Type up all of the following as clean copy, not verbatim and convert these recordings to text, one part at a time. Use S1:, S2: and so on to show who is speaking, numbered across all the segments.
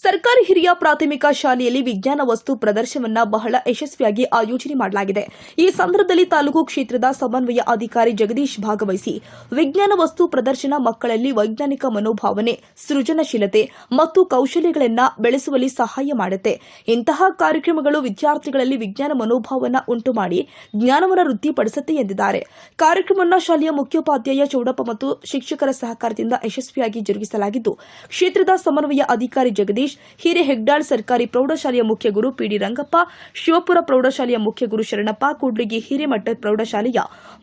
S1: ಸರ್ಕಾರಿ ಹಿರಿಯ ಪ್ರಾಥಮಿಕ ಶಾಲೆಯಲ್ಲಿ ವಿಜ್ಞಾನ ವಸ್ತು ಪ್ರದರ್ಶನವನ್ನು ಬಹಳ ಯಶಸ್ವಿಯಾಗಿ ಆಯೋಜನೆ ಮಾಡಲಾಗಿದೆ. ಈ ಸಂದರ್ಭದಲ್ಲಿ ತಾಲೂಕು ಕ್ಷೇತ್ರದ ಸಮನ್ವಯ ಅಧಿಕಾರಿ ಜಗದೀಶ್ ಭಾಗವಹಿಸಿ ವಿಜ್ಞಾನ ವಸ್ತು ಪ್ರದರ್ಶನ ಮಕ್ಕಳಲ್ಲಿ ವೈಜ್ಞಾನಿಕ ಮನೋಭಾವನೆ, ಸೃಜನಶೀಲತೆ ಮತ್ತು ಕೌಶಲ್ಯಗಳನ್ನು ಬೆಳೆಸುವಲ್ಲಿ ಸಹಾಯ ಮಾಡುತ್ತೆ. ಇಂತಹ ಕಾರ್ಯಕ್ರಮಗಳು ವಿದ್ಯಾರ್ಥಿಗಳಲ್ಲಿ ವಿಜ್ಞಾನ ಮನೋಭಾವನ ಉಂಟು ಮಾಡಿ ಜ್ಞಾನವನ್ನು ವೃದ್ಧಿಪಡಿಸುತ್ತೆ ಎಂದಿದ್ದಾರೆ. ಕಾರ್ಯಕ್ರಮವನ್ನು ಶಾಲೆಯ ಮುಖ್ಯೋಪಾಧ್ಯಾಯ ಚೌಡಪ್ಪ ಮತ್ತು ಶಿಕ್ಷಕರ ಸಹಕಾರದಿಂದ ಯಶಸ್ವಿಯಾಗಿ ಜರುಗಿಸಲಾಗಿದ್ದು, ಕ್ಷೇತ್ರದ ಸಮನ್ವಯ ಅಧಿಕಾರಿ ಜಗದೀಶ್, ಹಿರೇಹೆಗ್ಡಾಳ್ ಸರ್ಕಾರಿ ಪ್ರೌಢಶಾಲೆಯ ಮುಖ್ಯ ಗುರು ಪಿಡಿ ರಂಗಪ್ಪ, ಶಿವಪುರ ಪ್ರೌಢಶಾಲೆಯ ಮುಖ್ಯ ಗುರು ಶರಣಪ್ಪ, ಕೂಡ್ಲಿಗಿ ಹಿರೇಮಠ ಪ್ರೌಢಶಾಲೆಯ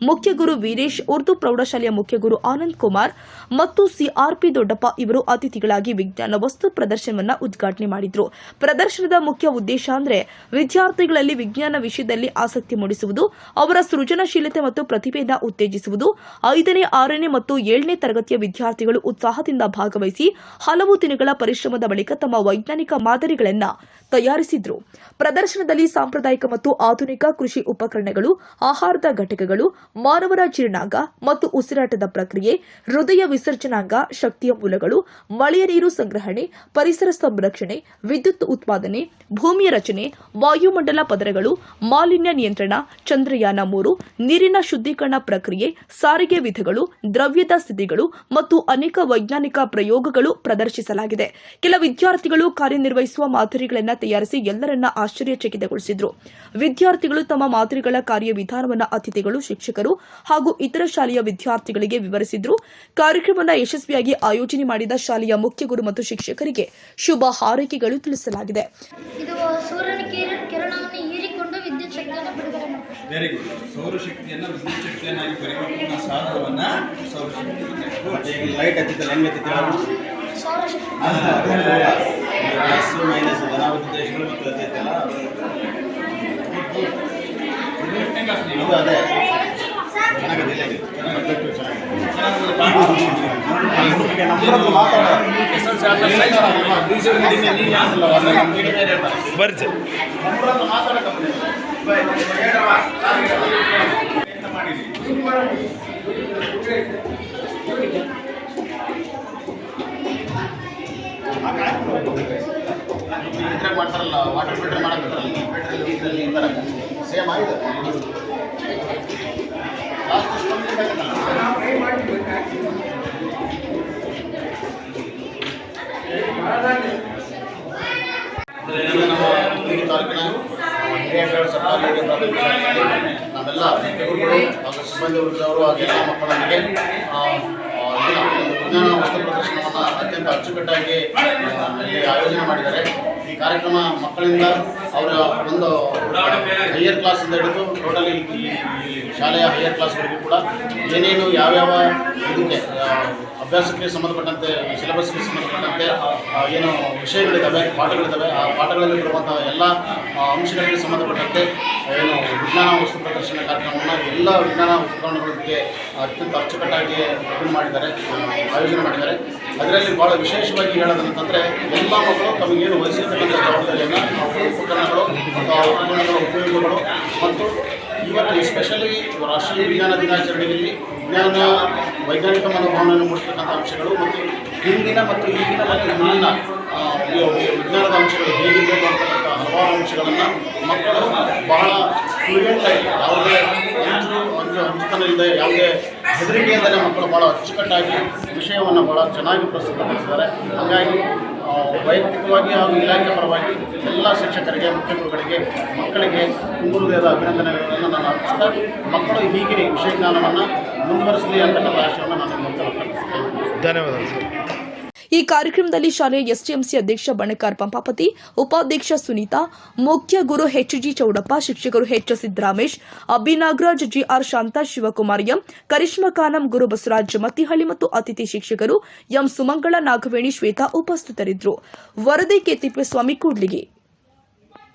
S1: ಮುಖ್ಯ ಗುರು ವೀರೇಶ್, ಉರ್ದು ಪ್ರೌಢಶಾಲೆಯ ಮುಖ್ಯ ಗುರು ಆನಂದ್ ಕುಮಾರ್ ಮತ್ತು ಸಿಆರ್ಪಿ ದೊಡ್ಡಪ್ಪ ಇವರು ಅತಿಥಿಗಳಾಗಿ ವಿಜ್ಞಾನ ವಸ್ತು ಪ್ರದರ್ಶನವನ್ನು ಉದ್ಘಾಟನೆ ಮಾಡಿದರು. ಪ್ರದರ್ಶನದ ಮುಖ್ಯ ಉದ್ದೇಶ ಅಂದರೆ ವಿದ್ಯಾರ್ಥಿಗಳಲ್ಲಿ ವಿಜ್ಞಾನ ವಿಷಯದಲ್ಲಿ ಆಸಕ್ತಿ ಮೂಡಿಸುವುದು, ಅವರ ಸೃಜನಶೀಲತೆ ಮತ್ತು ಪ್ರತಿಭೆಯನ್ನು ಉತ್ತೇಜಿಸುವುದು. 5ನೇ, 6ನೇ ಮತ್ತು 7ನೇ ತರಗತಿಯ ವಿದ್ಯಾರ್ಥಿಗಳು ಉತ್ಸಾಹದಿಂದ ಭಾಗವಹಿಸಿ ಹಲವು ದಿನಗಳ ಪರಿಶ್ರಮದ ಬಳಿಕ ತಮ್ಮ ವೈಜ್ಞಾನಿಕ ಮಾದರಿಗಳನ್ನು ತಯಾರಿಸಿದ್ರು. ಪ್ರದರ್ಶನದಲ್ಲಿ ಸಾಂಪ್ರದಾಯಿಕ ಮತ್ತು ಆಧುನಿಕ ಕೃಷಿ ಉಪಕರಣಗಳು, ಆಹಾರದ ಘಟಕಗಳು, ಮಾನವರ ಜೀರ್ಣಾಂಗ ಮತ್ತು ಉಸಿರಾಟದ ಪ್ರಕ್ರಿಯೆ, ಹೃದಯ ವಿಸರ್ಜನಾಂಗ, ಶಕ್ತಿಯ ಮೂಲಗಳು, ಮಳೆಯ ನೀರು ಸಂಗ್ರಹಣೆ, ಪರಿಸರ ಸಂರಕ್ಷಣೆ, ವಿದ್ಯುತ್ ಉತ್ಪಾದನೆ, ಭೂಮಿಯ ರಚನೆ, ವಾಯುಮಂಡಲ ಪದರಗಳು, ಮಾಲಿನ್ಯ ನಿಯಂತ್ರಣ, ಚಂದ್ರಯಾನ 3, ನೀರಿನ ಶುದ್ಧೀಕರಣ ಪ್ರಕ್ರಿಯೆ, ಸಾರಿಗೆ ವಿಧಗಳು, ದ್ರವ್ಯದ ಸ್ಥಿತಿಗಳು ಮತ್ತು ಅನೇಕ ವೈಜ್ಞಾನಿಕ ಪ್ರಯೋಗಗಳು ಪ್ರದರ್ಶಿಸಲಾಗಿದೆ. ಕೆಲ ವಿದ್ಯಾರ್ಥಿಗಳು ಕಾರ್ಯನಿರ್ವಹಿಸುವ ಮಾದರಿಗಳನ್ನು ತಯಾರಿಸಿ ಎಲ್ಲರನ್ನ ಆಶ್ಚರ್ಯಚಕಿತಗೊಳಿಸಿದರು. ವಿದ್ಯಾರ್ಥಿಗಳು ತಮ್ಮ ಮಾದರಿಗಳ ಕಾರ್ಯವಿಧಾನವನ್ನು ಅತಿಥಿಗಳು, ಶಿಕ್ಷಕರು ಹಾಗೂ ಇತರ ಶಾಲೆಯ ವಿದ್ಯಾರ್ಥಿಗಳಿಗೆ ವಿವರಿಸಿದರು. ಕಾರ್ಯಕ್ರಮವನ್ನು ಯಶಸ್ವಿಯಾಗಿ ಆಯೋಜನೆ ಮಾಡಿದ ಶಾಲೆಯ ಮುಖ್ಯ ಗುರು ಮತ್ತು ಶಿಕ್ಷಕರಿಗೆ ಶುಭ ಹಾರೈಕೆಗಳು ತಿಳಿಸಲಾಗಿದೆ.
S2: ಇದು ಸೂರ್ಯನ ಕಿರಣವನ್ನು ಹೀರಿಕೊಂಡು ವಿದ್ಯುತ್ ಶಕ್ತಿಯನ್ನು ಬಿಡುಗಡೆ ಮಾಡುತ್ತದೆ.
S3: Very good. ಸೌರಶಕ್ತಿಯನ್ನು ವಿದ್ಯುತ್ ಶಕ್ತಿಯನ್ನಾಗಿ ಪರಿವರ್ತಿಸುವ ಸಾಧನವನ್ನು ಸೌರಶಕ್ತಿ. ಲೈಟ್ ಹತ್ತಿತ್ತಲ್ಲ, ಹೆಂಗೆ ಹತ್ತಿತ್ತಲ್ಲ,
S2: ಸೌರಶಕ್ತಿ
S3: ಪ್ಲಸ್ ಮೈನಸ್ ಧನಾವಧಿ ದೇಶಗಳು ಮತ್ತು ಹತ್ತಿತ್ತಲ್ಲ, ಅದೇ ಚೆನ್ನಾಗಿದೆ. ಮಾಡ್ತಾರಲ್ಲ, ವಾಟರ್ ಫಿಲ್ಟರ್ ಮಾಡಕ್ಕಾರಲ್ಲ, ಫಿಲ್ಟರ್ ಈ ಥರ ಸೇಮ್ ಆಗಿದೆ. ನಮ್ಮ ಹುಡುಗಿ ತಾಲೂಕಿನ ಹಿರಿಯೇಗೌಡ ಸರ್ಕಾರಿ ಹಿರಿಯ ಪ್ರಾಥಮಿಕ ಶಾಲೆಯಲ್ಲಿ ನಾವೆಲ್ಲ ಗುರುಗಳು ಹಾಗೂ ಸಿಬ್ಬಂದಿ ವರ್ಗದವರು ಹಾಗೂ ಎಲ್ಲ ಮಕ್ಕಳೊಂದಿಗೆ ವಿಜ್ಞಾನ ವಸ್ತು ಪ್ರದರ್ಶನವನ್ನು ಅತ್ಯಂತ ಅಚ್ಚುಕಟ್ಟಾಗಿ ಇಲ್ಲಿ ಆಯೋಜನೆ ಮಾಡಿದ್ದಾರೆ. ಈ ಕಾರ್ಯಕ್ರಮ ಮಕ್ಕಳಿಂದ ಅವರ ಒಂದು ಹೈಯರ್ ಕ್ಲಾಸಿಂದ ಹಿಡಿದು ಟೋಟಲಿ ಈ ಶಾಲೆಯ ಹೈಯರ್ ಕ್ಲಾಸ್ವರೆಗೂ ಕೂಡ ಏನೇನು ಯಾವ್ಯಾವ ಇದಕ್ಕೆ ಅಭ್ಯಾಸಕ್ಕೆ ಸಂಬಂಧಪಟ್ಟಂತೆ, ಸಿಲೆಬಸ್ಗೆ ಸಂಬಂಧಪಟ್ಟಂತೆ ಏನು ವಿಷಯಗಳಿದ್ದಾವೆ, ಪಾಠಗಳಿದ್ದಾವೆ, ಆ ಪಾಠಗಳಲ್ಲಿ ಬರುವಂಥ ಎಲ್ಲ ಅಂಶಗಳಿಗೆ ಸಂಬಂಧಪಟ್ಟಂತೆ ಏನು ವಿಜ್ಞಾನ ವಸ್ತು ಪ್ರದರ್ಶನ ಕಾರ್ಯಕ್ರಮವನ್ನು ಎಲ್ಲ ವಿಜ್ಞಾನ ಉಪಕರಣಗಳೊಂದಿಗೆ ಅತ್ಯಂತ ಅಚ್ಚುಕಟ್ಟಾಗಿ ಆಯೋಜನೆ ಮಾಡಿದ್ದಾರೆ. ಅದರಲ್ಲಿ ಭಾಳ ವಿಶೇಷವಾಗಿ ಹೇಳೋದಂತಂದರೆ ಎಲ್ಲ ಮಕ್ಕಳು ತಮಗೇನು ವಹಿಸಿರ್ತಕ್ಕಂಥ ಜವಾಬ್ದಾರಿಯನ್ನು ಉಪಕರಣಗಳು ಮತ್ತು ಆ ಉಪಕರಣಗಳ ಉಪಯೋಗಗಳು ಮತ್ತು ಇವತ್ತು ಎಸ್ಪೆಷಲಿ ರಾಷ್ಟ್ರೀಯ ವಿಜ್ಞಾನ ದಿನಾಚರಣೆಯಲ್ಲಿ ವೈಜ್ಞಾನಿಕ ಮನೋಭಾವನೆಯನ್ನು ಮೂಡಿಸ್ತಕ್ಕಂಥ ಅಂಶಗಳು ಮತ್ತು ಹಿಂದಿನ ಮತ್ತು ಈಗಿನ ಮತ್ತು ಮುಂದಿನ ವಿಜ್ಞಾನದ ಅಂಶಗಳು ಹೇಗಿರಬೇಕು ಅಂತಕ್ಕಂಥ ಹಲವಾರು ಅಂಶಗಳನ್ನು ಮಕ್ಕಳು ಬಹಳ ಫ್ಲೂಯೆಂಟಾಗಿ, ಯಾವುದೇ ಅಂಜುತನವಿಲ್ಲದೆ, ಯಾವುದೇ ಹೆದರಿಕೆಯಿಂದಲೇ ಮಕ್ಕಳು ಭಾಳ ಅಚ್ಚುಕಟ್ಟಾಗಿ ವಿಷಯವನ್ನು ಭಾಳ ಚೆನ್ನಾಗಿ ಪ್ರಸ್ತುತಪಡಿಸಿದ್ದಾರೆ. ಹಾಗಾಗಿ ವೈಯಕ್ತಿಕವಾಗಿ ಹಾಗೂ ಇಲಾಖೆ ಪರವಾಗಿ ಎಲ್ಲ ಶಿಕ್ಷಕರಿಗೆ, ಮುಖ್ಯ ಗುರುಗಳಿಗೆ, ಮಕ್ಕಳಿಗೆ ತುಂಬ ಹೃದಯದ ಅಭಿನಂದನೆಗಳನ್ನು ನಾನು ಅರ್ಪಿಸ್ತಾ, ಮಕ್ಕಳು ಹೀಗೆ ವಿಷಯ ಜ್ಞಾನವನ್ನು ಮುಂದುವರಿಸಲಿ ಅಂತಕ್ಕಂಥ ಆಶಯವನ್ನು ನಾನು ವ್ಯಕ್ತಪಡಿಸ್ತೇನೆ.
S4: ಧನ್ಯವಾದಗಳು ಸರ್.
S1: ಈ ಕಾರ್ಯಕ್ರಮದಲ್ಲಿ ಶಾಲೆಯ ಎಸ್ಟಿಎಂಸಿ ಅಧ್ಯಕ್ಷ ಬಣಕಾರ್ ಪಂಪಾಪತಿ, ಉಪಾಧ್ಯಕ್ಷ ಸುನೀತಾ, ಮುಖ್ಯ ಗುರು ಎಚ್ಜಿ ಚೌಡಪ್ಪ, ಶಿಕ್ಷಕರು ಎಚ್ ಸಿದ್ದರಾಮೇಶ್, ಅಭಿನಾಗರಾಜ್, ಜಿಆರ್ ಶಾಂತ, ಶಿವಕುಮಾರ್ ಎಂ, ಕರಿಷ್ಮಾ ಖಾನಂ, ಗುರು ಬಸವರಾಜ್ ಮತ್ತಿಹಳ್ಳಿ ಮತ್ತು ಅತಿಥಿ ಶಿಕ್ಷಕರು ಎಂ ಸುಮಂಗಳ, ನಾಗವೇಣಿ, ಶ್ವೇತಾ ಉಪಸ್ಥಿತರಿದ್ದರು. ವರದಿ ಕೆ ತಿಪ್ಪೇಸ್ವಾಮಿ, ಕೂಡ್ಲಿಗಿ.